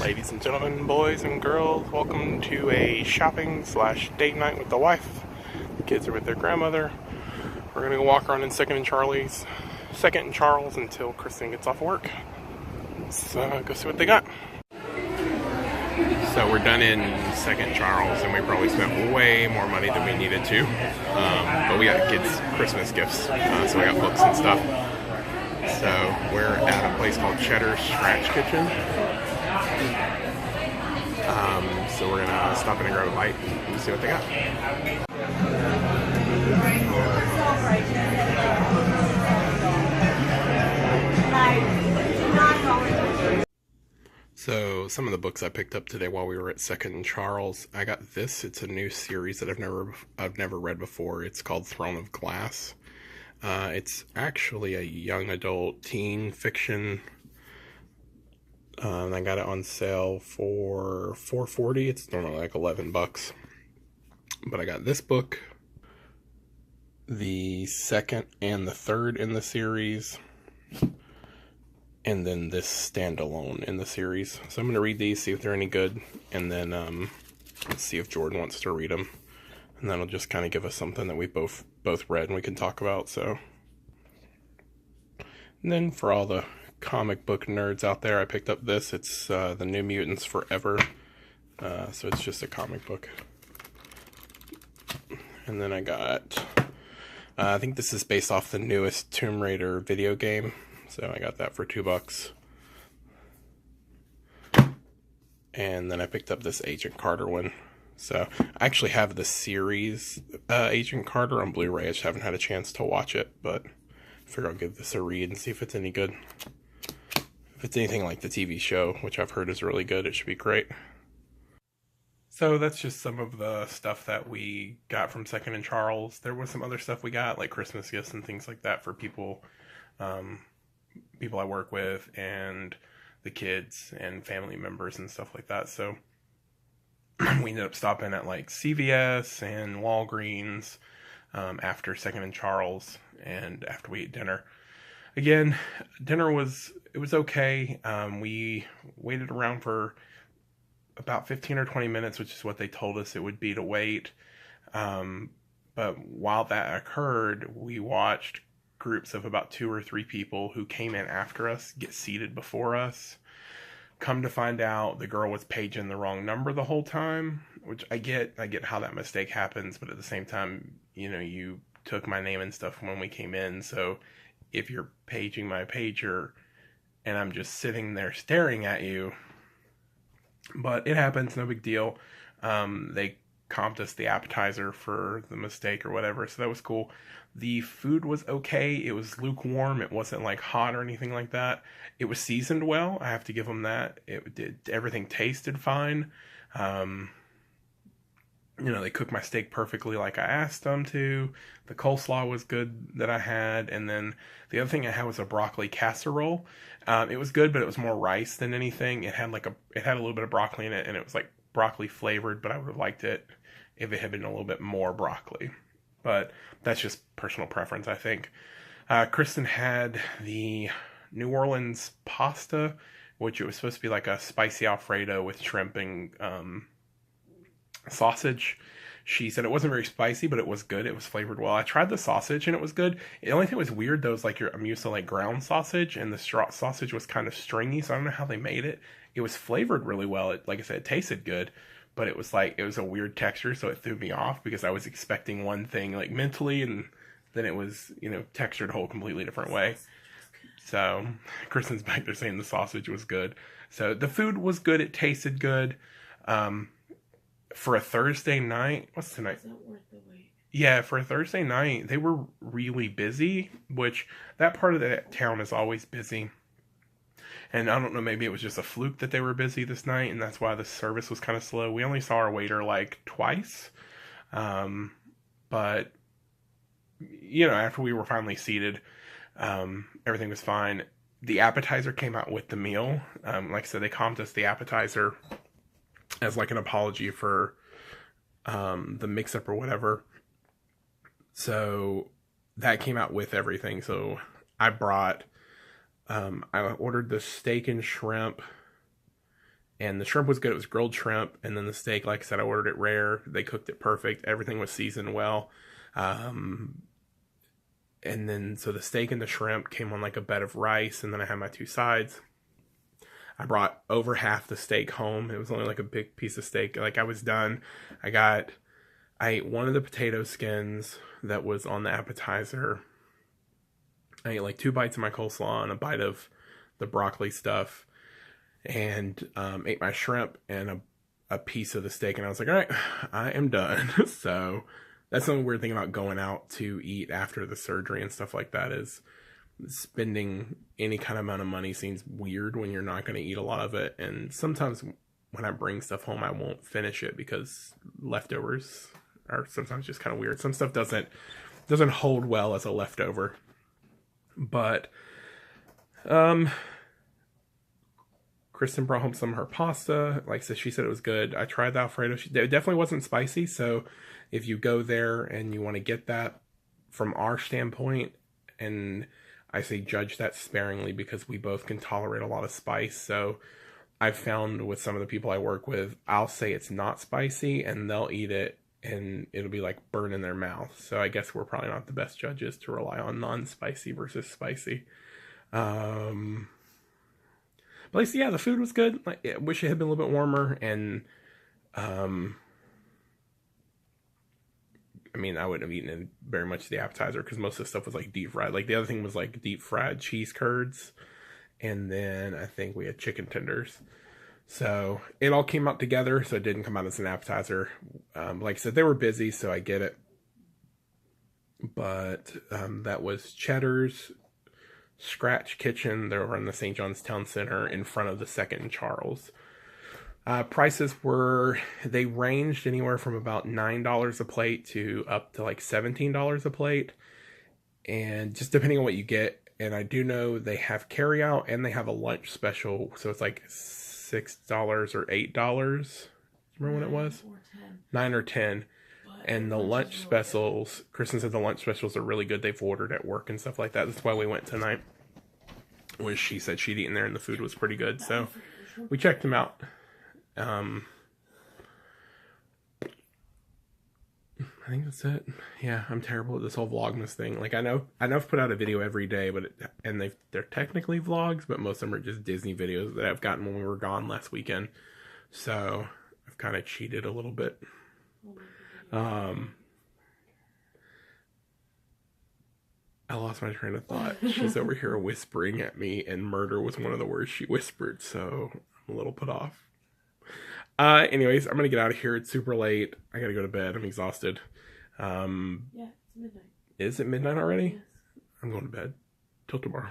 Ladies and gentlemen, boys and girls, welcome to a shopping / date night with the wife. The kids are with their grandmother. We're gonna go walk around in Second and Charles until Kristen gets off work. Let's go see what they got. So we're done in Second Charles, and we probably spent way more money than we needed to. But we got kids Christmas gifts, so we got books and stuff. So we're at a place called Cheddar's Scratch Kitchen. So we're gonna stop in and grab a bite and see what they got. So some of the books I picked up today while we were at Second and Charles, I got this. It's a new series that I've never read before. It's called Throne of Glass. It's actually a young adult teen fiction. I got it on sale for $4.40. It's normally like $11. But I got this book, the second and the third in the series, and then this standalone in the series. So I'm going to read these, see if they're any good, and then see if Jordan wants to read them. And that'll just kind of give us something that we both read and we can talk about. So, and then for all the comic book nerds out there, I picked up this. It's The New Mutants Forever. So it's just a comic book. And then I got, I think this is based off the newest Tomb Raider video game. So I got that for $2. And then I picked up this Agent Carter one. So I actually have the series Agent Carter on Blu-ray. I just haven't had a chance to watch it, but I figure I'll give this a read and see if it's any good. If it's anything like the TV show, which I've heard is really good, it should be great. So that's just some of the stuff that we got from Second and Charles. There was some other stuff we got, like Christmas gifts and things like that for people I work with and the kids and family members and stuff like that. So we ended up stopping at like CVS and Walgreens after Second and Charles and after we ate dinner. Again, dinner was okay. We waited around for about 15 or 20 minutes, which is what they told us it would be to wait. But while that occurred, we watched groups of about 2 or 3 people who came in after us get seated before us. Come to find out, the girl was paging the wrong number the whole time, which I get how that mistake happens, but at the same time, you took my name and stuff when we came in, so if you're paging my pager and I'm just sitting there staring at you, but it happens, no big deal. They comped us the appetizer for the mistake or whatever, so that was cool. The food was okay. It was lukewarm. It wasn't like hot or anything like that. It was seasoned well. I have to give them that. Everything tasted fine. They cooked my steak perfectly like I asked them to. The coleslaw was good that I had. And then the other thing I had was a broccoli casserole. It was good, but it was more rice than anything. It had a little bit of broccoli in it, and it was like broccoli flavored, but I would have liked it if it had been a little bit more broccoli. But that's just personal preference, I think. Kristen had the New Orleans pasta, which it was supposed to be like a spicy Alfredo with shrimp and sausage. She said it wasn't very spicy, but it was good. It was flavored well. I tried the sausage and it was good. The only thing that was weird though is I'm used to like ground sausage, and the sausage was kind of stringy, so I don't know how they made it. It was flavored really well. Like I said, it tasted good, but it was a weird texture, so it threw me off because I was expecting one thing like mentally, and then it was textured a whole completely different way. So Kristen's back there saying the sausage was good. So the food was good. It tasted good. For a Thursday night, what's tonight? Is that worth the wait? Yeah, for a Thursday night, they were really busy, which that part of the town is always busy. And I don't know, maybe it was just a fluke that they were busy this night, and that's why the service was kind of slow. We only saw our waiter like twice. But, after we were finally seated, everything was fine. The appetizer came out with the meal. Like I said, they comped us the appetizer as like an apology for the mix-up or whatever. So that came out with everything. So I ordered the steak and shrimp And the shrimp was good. It was grilled shrimp. And then the steak, like I said, I ordered it rare. They cooked it perfect. Everything was seasoned well. And then, so the steak and the shrimp came on like a bed of rice. And then I had my 2 sides. I brought over half the steak home. It was only like a big piece of steak. Like I was done. I ate one of the potato skins that was on the appetizer. I ate like 2 bites of my coleslaw and a bite of the broccoli stuff. And ate my shrimp and a piece of the steak. And I was like, all right, I am done. So that's the only weird thing about going out to eat after the surgery and stuff like that is spending any kind of amount of money seems weird when you're not going to eat a lot of it. And sometimes when I bring stuff home, I won't finish it because leftovers are sometimes just kind of weird. Some stuff doesn't hold well as a leftover. But Kristen brought home some of her pasta. Like I said, she said it was good. I tried the Alfredo. It definitely wasn't spicy. So if you go there and you want to get that from our standpoint, and I say judge that sparingly because we both can tolerate a lot of spice. So I've found with some of the people I work with, I'll say it's not spicy and they'll eat it and it'll be like burn in their mouth. So I guess we're probably not the best judges to rely on non-spicy versus spicy. But yeah, the food was good. Like, I wish it had been a little bit warmer. And I mean, I wouldn't have eaten it very much the appetizer because most of the stuff was like deep fried. Like the other thing was like deep fried cheese curds. And then I think we had chicken tenders. So it all came out together. So it didn't come out as an appetizer. Like I said, they were busy, so I get it. But that was Cheddar's Scratch Kitchen. They were in the St. John's Town Center in front of the 2nd and Charles. Prices they ranged anywhere from about $9 a plate to up to like $17 a plate. And just depending on what you get. And I do know they have carry out and they have a lunch special. So it's like $6 or $8. Remember when it was? 9 or 10. And the lunch specials, Kristen said the lunch specials are really good. They've ordered at work and stuff like that. That's why we went tonight. Which she said she'd eaten there and the food was pretty good. So we checked them out. I think that's it. Yeah, I'm terrible at this whole Vlogmas thing. Like I know I've put out a video every day, but they're technically vlogs, but most of them are just Disney videos that I've gotten when we were gone last weekend. So I've kind of cheated a little bit. I lost my train of thought. She's over here whispering at me, and murder was one of the words she whispered, so I'm a little put off. Anyways, I'm gonna get out of here. It's super late. I gotta go to bed. I'm exhausted. Yeah, it's midnight. Is it midnight already? Yes. I'm going to bed. Till tomorrow.